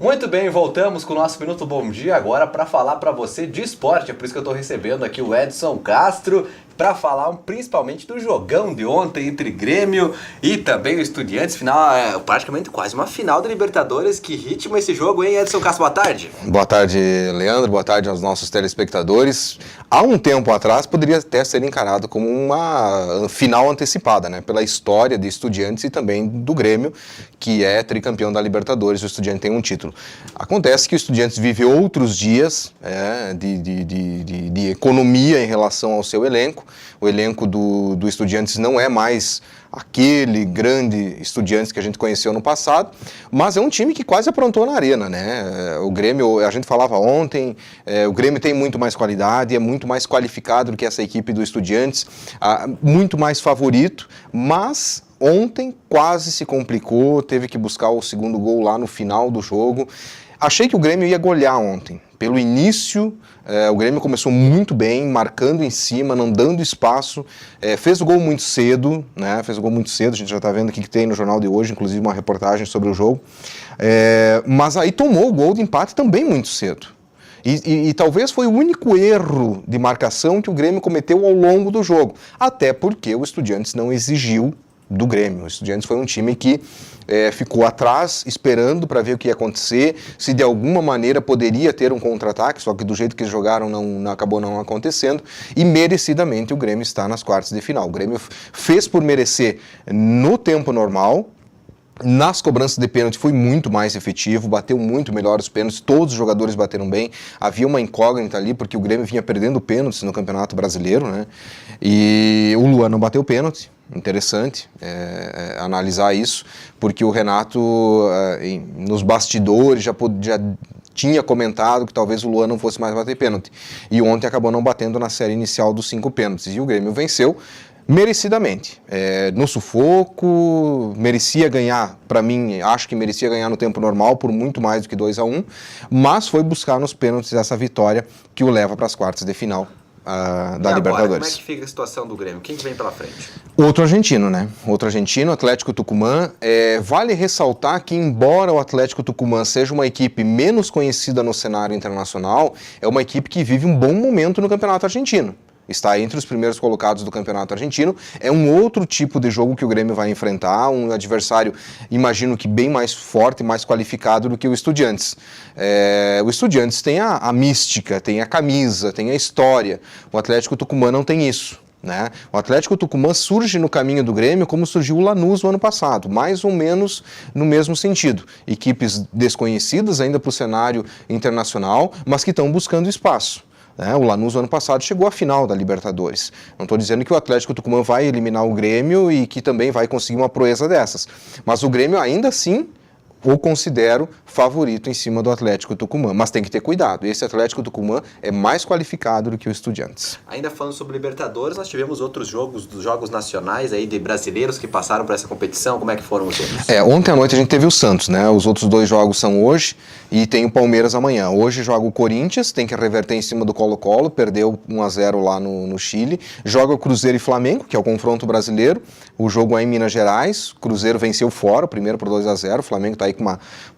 Muito bem, voltamos com o nosso Minuto Bom Dia agora para falar para você de esporte. É por isso que eu estou recebendo aqui o Edson Castro para falar principalmente do jogão de ontem entre Grêmio e também o Estudiantes. Final, praticamente quase uma final da Libertadores. Que ritmo esse jogo, hein, Edson Castro? Boa tarde. Boa tarde, Leandro. Boa tarde aos nossos telespectadores. Há um tempo atrás poderia até ser encarado como uma final antecipada, né? Pela história de Estudiantes e também do Grêmio, que é tricampeão da Libertadores. O Estudiantes tem um título. Acontece que o Estudiantes vive outros dias de economia em relação ao seu elenco. O elenco do Estudiantes não é mais aquele grande Estudiantes que a gente conheceu no passado, mas é um time que quase aprontou na arena, né? O Grêmio, a gente falava ontem, o Grêmio tem muito mais qualidade, é muito mais qualificado do que essa equipe do Estudiantes, muito mais favorito, mas ontem quase se complicou, teve que buscar o segundo gol lá no final do jogo. Achei que o Grêmio ia golear ontem. Pelo início, o Grêmio começou muito bem, marcando em cima, não dando espaço, fez o gol muito cedo, né? Fez o gol muito cedo, a gente já está vendo o que tem no jornal de hoje, inclusive uma reportagem sobre o jogo, mas aí tomou o gol de empate também muito cedo. E talvez foi o único erro de marcação que o Grêmio cometeu ao longo do jogo, até porque o Estudiantes não exigiu do Grêmio. O Estudiantes foi um time que ficou atrás, esperando para ver o que ia acontecer, se de alguma maneira poderia ter um contra-ataque, só que do jeito que eles jogaram acabou não acontecendo, e merecidamente o Grêmio está nas quartas de final. O Grêmio fez por merecer no tempo normal. Nas cobranças de pênalti foi muito mais efetivo, bateu muito melhor os pênaltis, todos os jogadores bateram bem, havia uma incógnita ali, porque o Grêmio vinha perdendo pênaltis no Campeonato Brasileiro, né? E o Luan não bateu pênalti, interessante analisar isso, porque o Renato, nos bastidores, já tinha comentado que talvez o Luan não fosse mais bater pênalti, e ontem acabou não batendo na série inicial dos 5 pênaltis, e o Grêmio venceu, merecidamente, no sufoco, merecia ganhar, para mim, acho que merecia ganhar no tempo normal, por muito mais do que 2-1, mas foi buscar nos pênaltis essa vitória que o leva para as quartas de final da Libertadores. Como é que fica a situação do Grêmio? Quem que vem pela frente? Outro argentino, né? Outro argentino, Atlético Tucumã. Vale ressaltar que, embora o Atlético Tucumã seja uma equipe menos conhecida no cenário internacional, é uma equipe que vive um bom momento no Campeonato Argentino. Está entre os primeiros colocados do Campeonato Argentino. É um outro tipo de jogo que o Grêmio vai enfrentar, um adversário, imagino que bem mais forte, mais qualificado do que o Estudiantes. O Estudiantes tem a mística, tem a camisa, tem a história. O Atlético Tucumã não tem isso, né? O Atlético Tucumã surge no caminho do Grêmio como surgiu o Lanús no ano passado, mais ou menos no mesmo sentido. Equipes desconhecidas ainda para o cenário internacional, mas que estão buscando espaço. O Lanús, no ano passado, chegou à final da Libertadores. Não estou dizendo que o Atlético Tucumã vai eliminar o Grêmio e que também vai conseguir uma proeza dessas. Mas o Grêmio, ainda assim, o considero favorito em cima do Atlético Tucumã. Mas tem que ter cuidado. Esse Atlético Tucumã é mais qualificado do que o Estudiantes. Ainda falando sobre Libertadores, nós tivemos outros jogos nacionais aí de brasileiros que passaram por essa competição. Como é que foram os outros? Ontem à noite a gente teve o Santos, né? Os outros 2 jogos são hoje e tem o Palmeiras amanhã. Hoje joga o Corinthians, tem que reverter em cima do Colo-Colo, perdeu 1-0 lá no Chile. Joga o Cruzeiro e Flamengo, que é o confronto brasileiro. O jogo é em Minas Gerais. Cruzeiro venceu fora, o primeiro por 2-0. O Flamengo está aí com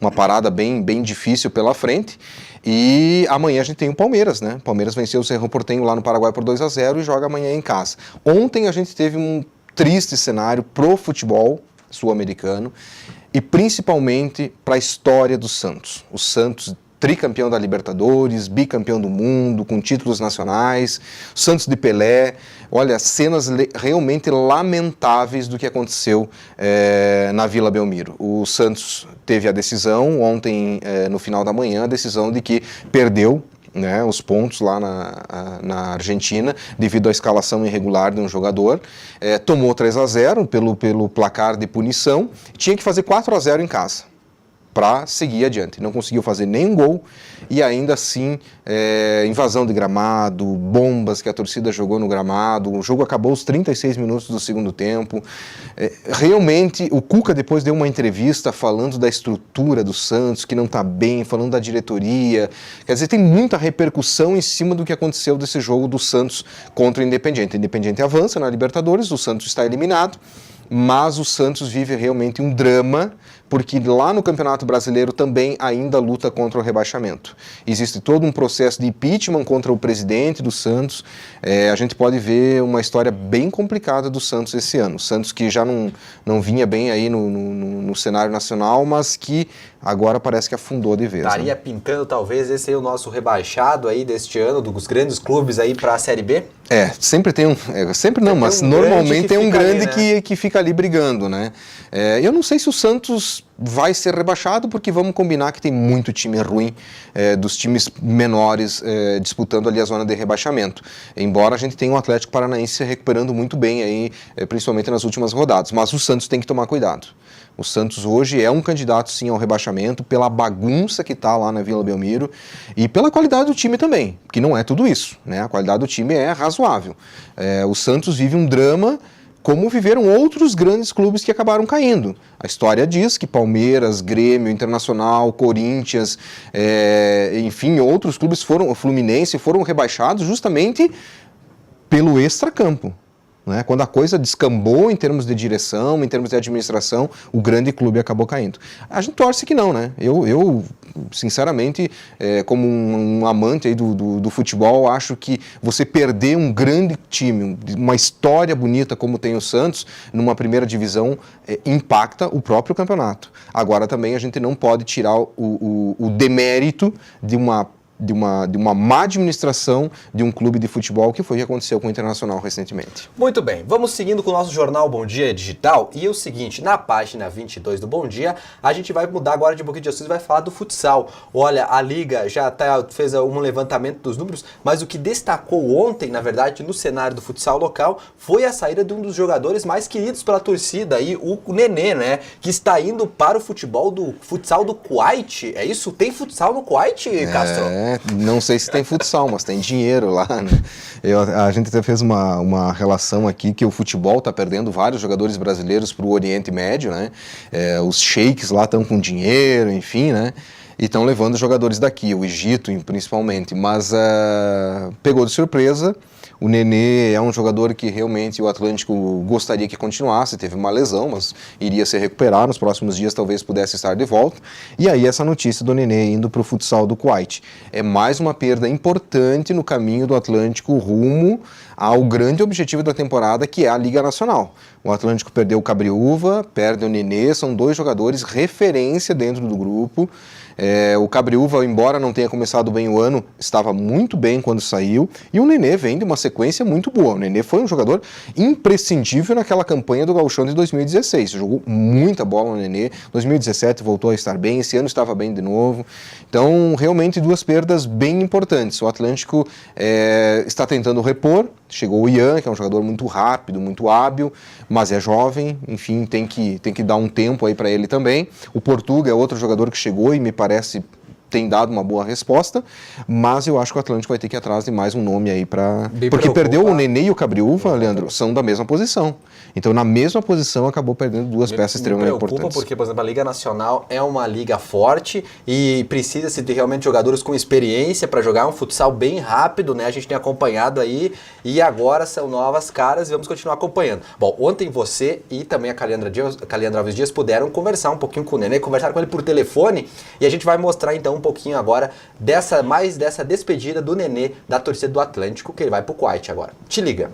uma parada bem difícil pela frente. E amanhã a gente tem o Palmeiras, né? O Palmeiras venceu o Cerro Porteño lá no Paraguai por 2-0 e joga amanhã em casa. Ontem a gente teve um triste cenário pro futebol sul-americano e principalmente para a história do Santos. O Santos, tricampeão da Libertadores, bicampeão do mundo, com títulos nacionais, Santos de Pelé. Olha, cenas realmente lamentáveis do que aconteceu na Vila Belmiro. O Santos teve a decisão ontem, no final da manhã, a decisão de que perdeu, né, os pontos lá na Argentina, devido à escalação irregular de um jogador, tomou 3-0 pelo placar de punição, tinha que fazer 4-0 em casa para seguir adiante. Não conseguiu fazer nenhum gol e ainda assim invasão de gramado, bombas que a torcida jogou no gramado. O jogo acabou aos 36 minutos do segundo tempo. Realmente, o Cuca depois deu uma entrevista falando da estrutura do Santos, que não está bem, falando da diretoria. Quer dizer, tem muita repercussão em cima do que aconteceu desse jogo do Santos contra o Independiente. O Independiente avança na Libertadores, o Santos está eliminado, mas o Santos vive realmente um drama, porque lá no Campeonato Brasileiro também ainda luta contra o rebaixamento. Existe todo um processo de impeachment contra o presidente do Santos. A gente pode ver uma história bem complicada do Santos esse ano. O Santos que já não vinha bem aí no cenário nacional, mas que agora parece que afundou de vez. Estaria pintando talvez esse aí o nosso rebaixado aí deste ano, dos grandes clubes aí para a Série B? Sempre tem um... sempre não, mas normalmente tem um grande que fica ali brigando, né? Eu não sei se o Santos vai ser rebaixado, porque vamos combinar que tem muito time ruim dos times menores disputando ali a zona de rebaixamento. Embora a gente tenha o Atlético Paranaense se recuperando muito bem aí, principalmente nas últimas rodadas. Mas o Santos tem que tomar cuidado. O Santos hoje é um candidato sim ao rebaixamento pela bagunça que está lá na Vila Belmiro e pela qualidade do time também, que não é tudo isso, né? A qualidade do time é razoável. O Santos vive um drama como viveram outros grandes clubes que acabaram caindo. A história diz que Palmeiras, Grêmio, Internacional, Corinthians, enfim, outros clubes Fluminense foram rebaixados justamente pelo extracampo. Né? Quando a coisa descambou em termos de direção, em termos de administração, o grande clube acabou caindo. A gente torce que não, né? Eu sinceramente, como um amante aí do futebol, acho que você perder um grande time, uma história bonita como tem o Santos, numa primeira divisão, impacta o próprio campeonato. Agora também a gente não pode tirar o demérito de uma má administração de um clube de futebol, que foi o que aconteceu com o Internacional recentemente. Muito bem, vamos seguindo com o nosso jornal Bom Dia Digital, e é o seguinte, na página 22 do Bom Dia, a gente vai mudar agora de um pouquinho de assunto e vai falar do futsal. Olha, a Liga já fez um levantamento dos números, mas o que destacou ontem, na verdade, no cenário do futsal local, foi a saída de um dos jogadores mais queridos pela torcida, aí, o Nenê, né, que está indo para o futsal do Kuwait. É isso? Tem futsal no Kuwait, Castro? Não sei se tem futsal, mas tem dinheiro lá, né? A gente até fez uma relação aqui que o futebol está perdendo vários jogadores brasileiros para o Oriente Médio, né? Os sheiks lá estão com dinheiro, enfim, né? E estão levando jogadores daqui, o Egito principalmente, mas pegou de surpresa. O Nenê é um jogador que realmente o Atlântico gostaria que continuasse, teve uma lesão, mas iria se recuperar, nos próximos dias talvez pudesse estar de volta. E aí essa notícia do Nenê indo para o futsal do Kuwait. É mais uma perda importante no caminho do Atlântico rumo ao grande objetivo da temporada, que é a Liga Nacional. O Atlântico perdeu o Cabriúva, perde o Nenê, são dois jogadores referência dentro do grupo. O Cabriúva, embora não tenha começado bem o ano, estava muito bem quando saiu, e o Nenê vem de uma sequência muito boa. O Nenê foi um jogador imprescindível naquela campanha do Gauchão de 2016, jogou muita bola no Nenê, 2017 voltou a estar bem, esse ano estava bem de novo, então realmente duas perdas bem importantes. O Atlântico está tentando repor, chegou o Ian, que é um jogador muito rápido, muito hábil, mas é jovem, enfim, tem que dar um tempo aí para ele também. O Portuga é outro jogador que chegou e me parece tem dado uma boa resposta, mas eu acho que o Atlântico vai ter que ir atrás de mais um nome aí para... Porque perdeu o Nenê e o Cabriúva, Leandro, são da mesma posição. Então, na mesma posição, acabou perdendo duas peças extremamente importantes. Porque, por exemplo, a Liga Nacional é uma liga forte e precisa-se de realmente jogadores com experiência para jogar um futsal bem rápido, né? A gente tem acompanhado aí e agora são novas caras e vamos continuar acompanhando. Bom, ontem você e também a Caliandra Alves Dias puderam conversar um pouquinho com o Nenê, conversaram com ele por telefone e a gente vai mostrar então um pouquinho agora dessa despedida do Nenê da torcida do Atlântico, que ele vai pro Kuwait agora. Te liga.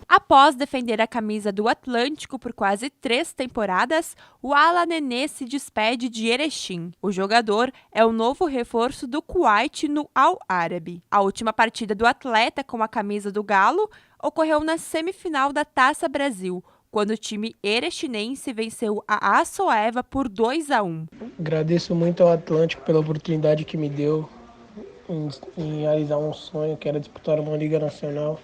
Após defender a camisa do Atlântico por quase 3 temporadas, o ala Nenê se despede de Erechim. O jogador é o novo reforço do Kuwait no Al Arabi. A última partida do atleta com a camisa do Galo ocorreu na semifinal da Taça Brasil, quando o time erechinense venceu a Açoeva por 2-1. Agradeço muito ao Atlântico pela oportunidade que me deu em realizar um sonho, que era disputar uma Liga Nacional.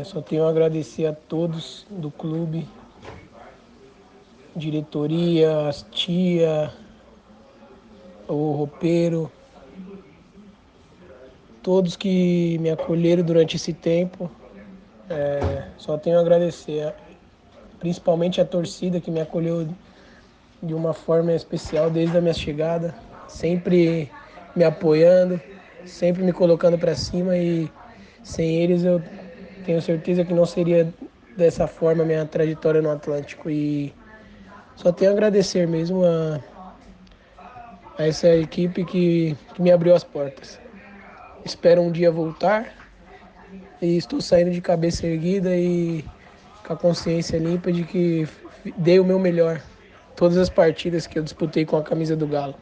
Só tenho a agradecer a todos do clube, diretoria, as tia, o roupeiro, todos que me acolheram durante esse tempo. Só tenho a agradecer, principalmente a torcida que me acolheu de uma forma especial desde a minha chegada, sempre me apoiando, sempre me colocando para cima, e sem eles eu tenho certeza que não seria dessa forma a minha trajetória no Atlântico. E Só tenho a agradecer mesmo a essa equipe que me abriu as portas. Espero um dia voltar e estou saindo de cabeça erguida e com a consciência limpa de que dei o meu melhor todas as partidas que eu disputei com a camisa do Galo.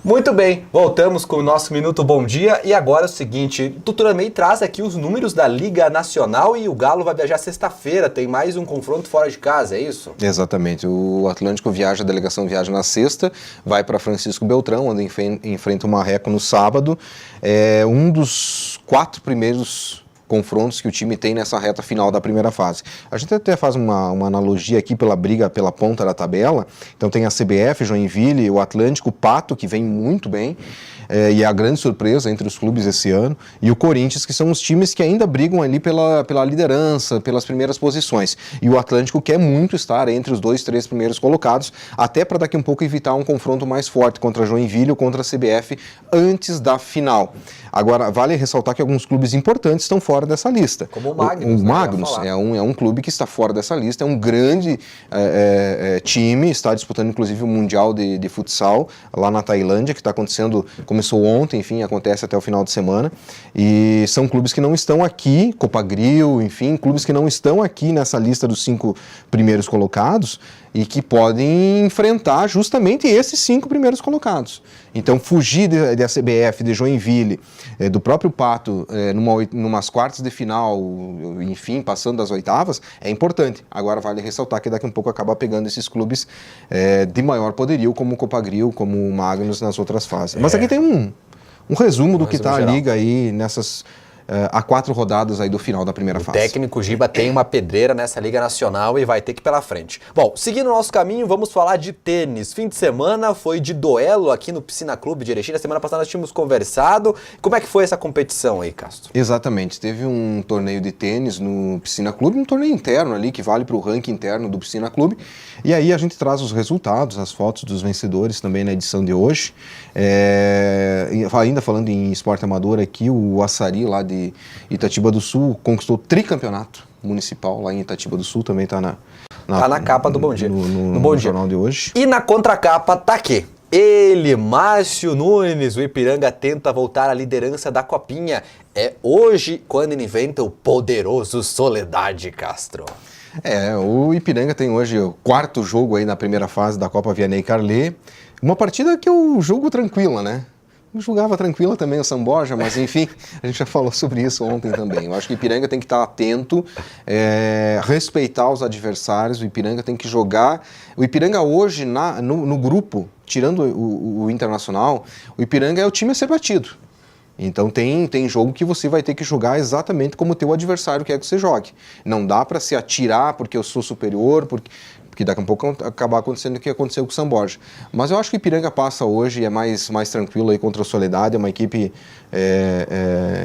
Muito bem, voltamos com o nosso Minuto Bom Dia e agora é o seguinte, tu também traz aqui os números da Liga Nacional e o Galo vai viajar sexta-feira, tem mais um confronto fora de casa, é isso? Exatamente, o Atlântico viaja, a delegação viaja na sexta, vai para Francisco Beltrão, onde enfrenta o Marreco no sábado, é um dos 4 primeiros confrontos que o time tem nessa reta final da primeira fase. A gente até faz uma analogia aqui pela briga pela ponta da tabela, então tem a CBF, Joinville, o Atlântico, o Pato, que vem muito bem, e é a grande surpresa entre os clubes esse ano, e o Corinthians, que são os times que ainda brigam ali pela liderança, pelas primeiras posições, e o Atlântico quer muito estar entre os 2, 3 primeiros colocados, até para daqui um pouco evitar um confronto mais forte contra a Joinville ou contra a CBF antes da final. Agora, vale ressaltar que alguns clubes importantes estão fora dessa lista. Como o Magnus. O Magnus é um clube que está fora dessa lista, é um grande time, está disputando inclusive o Mundial de Futsal lá na Tailândia, que está acontecendo, começou ontem, enfim, acontece até o final de semana, e são clubes que não estão aqui, Copagril, enfim, clubes que não estão aqui nessa lista dos 5 primeiros colocados e que podem enfrentar justamente esses 5 primeiros colocados. Então, fugir da CBF, de Joinville, do próprio Pato, numas quartas de final, enfim, passando das oitavas, é importante. Agora, vale ressaltar que daqui a pouco acaba pegando esses clubes de maior poderio, como o Copagril, como o Magnus nas outras fases. Mas aqui tem um resumo do que está a liga aí nessas... há 4 rodadas aí do final da primeira fase. O técnico Giba tem uma pedreira nessa Liga Nacional e vai ter que ir pela frente. Bom, seguindo o nosso caminho, vamos falar de tênis. Fim de semana foi de duelo aqui no Piscina Clube de Erechim. Na semana passada nós tínhamos conversado. Como é que foi essa competição aí, Castro? Exatamente. Teve um torneio de tênis no Piscina Clube, um torneio interno ali que vale para o ranking interno do Piscina Clube. E aí a gente traz os resultados, as fotos dos vencedores também na edição de hoje. Ainda falando em esporte amador aqui, o Açari lá de Itatiba do Sul conquistou tricampeonato municipal lá em Itatiba do Sul, também está na capa do Bom Dia. No Bom Dia. Jornal de hoje. E na contracapa tá aqui. Ele, Márcio Nunes, o Ipiranga tenta voltar à liderança da Copinha. É hoje quando ele inventa o poderoso Soledade, Castro. O Ipiranga tem hoje o 4º jogo aí na primeira fase da Copa Vianney Carlet. Uma partida que eu julgo tranquila, né? Eu julgava tranquila também o São Borja, mas enfim, a gente já falou sobre isso ontem também. Eu acho que o Ipiranga tem que estar atento, respeitar os adversários, o Ipiranga tem que jogar. O Ipiranga hoje, no grupo, tirando o Internacional, o Ipiranga é o time a ser batido. Então tem jogo que você vai ter que jogar exatamente como o teu adversário quer que você jogue. Não dá para se atirar porque eu sou superior, porque daqui a pouco acabar acontecendo o que aconteceu com o São Borja. Mas eu acho que o Ipiranga passa hoje e é mais tranquilo aí contra a Soledade, é uma equipe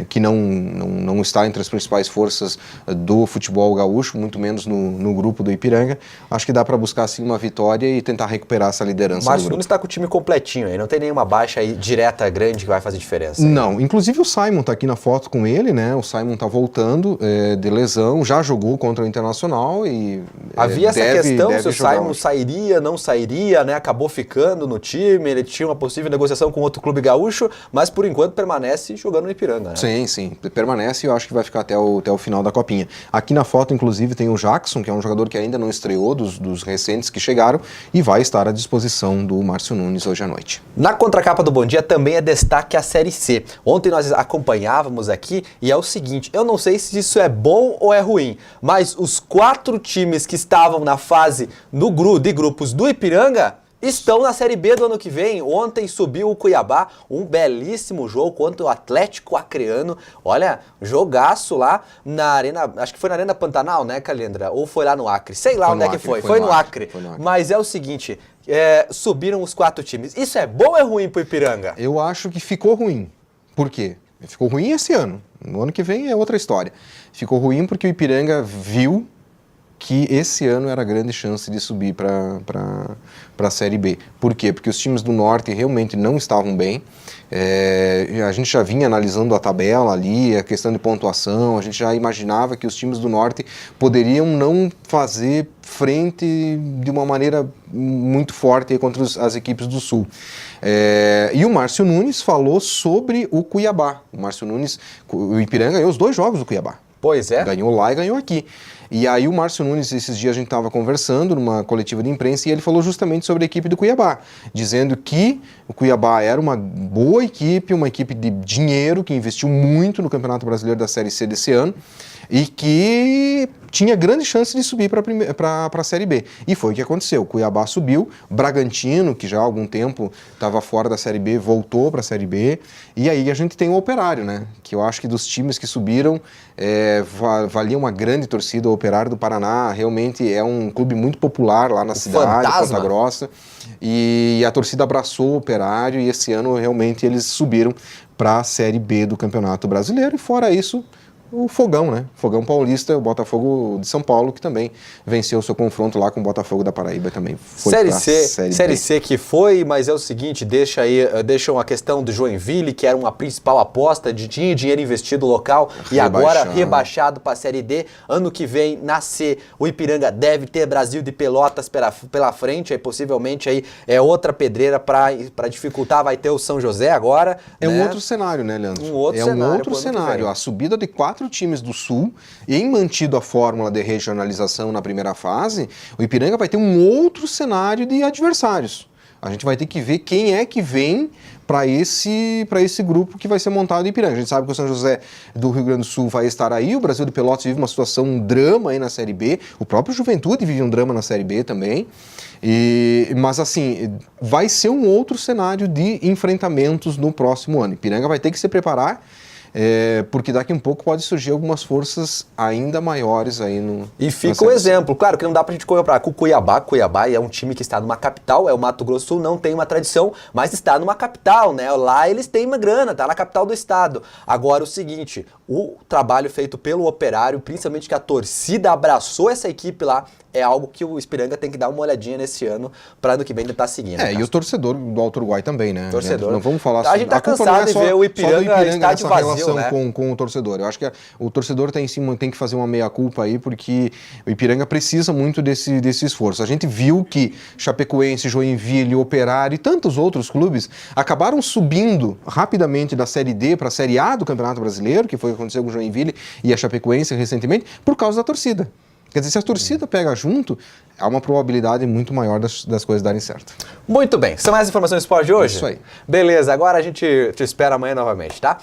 que não está entre as principais forças do futebol gaúcho, muito menos no grupo do Ipiranga. Acho que dá para buscar assim uma vitória e tentar recuperar essa liderança. Mas o Nunes está com o time completinho aí, não tem nenhuma baixa aí direta grande que vai fazer diferença. Não, inclusive o Simon está aqui na foto com ele, né? O Simon está voltando de lesão, já jogou contra o Internacional e havia essa questão se o Simon hoje. sairia, não sairia, né? Acabou ficando no time, ele tinha uma possível negociação com outro clube gaúcho, mas por enquanto permanece jogando no Ipiranga, né? Sim, permanece e eu acho que vai ficar até o final da Copinha. Aqui na foto, inclusive, tem o Jackson, que é um jogador que ainda não estreou, dos recentes que chegaram, e vai estar à disposição do Márcio Nunes hoje à noite. Na contracapa do Bom Dia também é destaque a Série C. Ontem nós acompanhávamos aqui e é o seguinte, eu não sei se isso é bom ou é ruim, mas os 4 times que estavam na fase de grupos do Ipiranga estão na Série B do ano que vem. Ontem subiu o Cuiabá, um belíssimo jogo contra o Atlético Acreano. Olha, jogaço lá na Arena, acho que foi na Arena Pantanal, né, Calendra? Ou foi lá no Acre? Sei lá onde é que foi. Foi no Acre. Mas é o seguinte, subiram os 4 times. Isso é bom ou é ruim pro Ipiranga? Eu acho que ficou ruim. Por quê? Ficou ruim esse ano. No ano que vem é outra história. Ficou ruim porque o Ipiranga viu que esse ano era a grande chance de subir para a Série B. Por quê? Porque os times do Norte realmente não estavam bem. A gente já vinha analisando a tabela ali, a questão de pontuação, a gente já imaginava que os times do Norte poderiam não fazer frente de uma maneira muito forte contra as equipes do Sul. E o Márcio Nunes falou sobre o Cuiabá. O Ipiranga ganhou os 2 jogos do Cuiabá. Pois é. Ganhou lá e ganhou aqui. E aí o Márcio Nunes, esses dias a gente estava conversando numa coletiva de imprensa e ele falou justamente sobre a equipe do Cuiabá, dizendo que o Cuiabá era uma boa equipe, uma equipe de dinheiro, que investiu muito no Campeonato Brasileiro da Série C desse ano e que tinha grande chance de subir para a Série B. E foi o que aconteceu. O Cuiabá subiu, Bragantino, que já há algum tempo estava fora da Série B, voltou para a Série B. E aí a gente tem o Operário, né? Que eu acho que dos times que subiram, valia uma grande torcida. O Operário do Paraná realmente é um clube muito popular lá na cidade, Ponta Grossa. E a torcida abraçou o Operário e esse ano realmente eles subiram para a Série B do Campeonato Brasileiro. E fora isso, o Fogão, né? Fogão Paulista, o Botafogo de São Paulo, que também venceu o seu confronto lá com o Botafogo da Paraíba também. Foi Série C que foi, mas é o seguinte, deixa a questão do Joinville, que era uma principal aposta, tinha dinheiro investido local e agora rebaixado para a Série D. Ano que vem, na C, o Ipiranga deve ter Brasil de Pelotas pela frente, aí possivelmente aí é outra pedreira para dificultar, vai ter o São José agora. Um outro cenário, né, Leandro? Um outro cenário. A subida de 4 times do Sul, e em mantido a fórmula de regionalização na primeira fase, o Ipiranga vai ter um outro cenário de adversários. A gente vai ter que ver quem é que vem para esse grupo que vai ser montado em Ipiranga. A gente sabe que o São José do Rio Grande do Sul vai estar aí, o Brasil de Pelotas vive uma situação, um drama aí na Série B, o próprio Juventude vive um drama na Série B também, mas assim, vai ser um outro cenário de enfrentamentos no próximo ano. Ipiranga vai ter que se preparar, porque daqui a um pouco pode surgir algumas forças ainda maiores aí no... E fica o exemplo, claro que não dá pra gente comparar com o Cuiabá. Cuiabá é um time que está numa capital, o Mato Grosso do Sul, não tem uma tradição, mas está numa capital, né? Lá eles têm uma grana, tá na capital do estado. Agora o seguinte, o trabalho feito pelo Operário, principalmente que a torcida abraçou essa equipe lá, é algo que o Ipiranga tem que dar uma olhadinha nesse ano, para ano que vem tentar seguir. Né, e o torcedor do Alto Uruguai também, né? Torcedor. Não vamos falar A gente tá cansado de ver o Ipiranga estádio vazio, né? Com o torcedor. Eu acho que o torcedor tem que fazer uma meia-culpa aí, porque o Ipiranga precisa muito desse esforço. A gente viu que Chapecoense, Joinville, Operário e tantos outros clubes acabaram subindo rapidamente da Série D para a Série A do Campeonato Brasileiro, que foi o que aconteceu com o Joinville e a Chapecoense recentemente, por causa da torcida. Quer dizer, se a torcida pega junto, há uma probabilidade muito maior das coisas darem certo. Muito bem. São mais informações do esporte de hoje? Isso aí. Beleza, agora a gente te espera amanhã novamente, tá?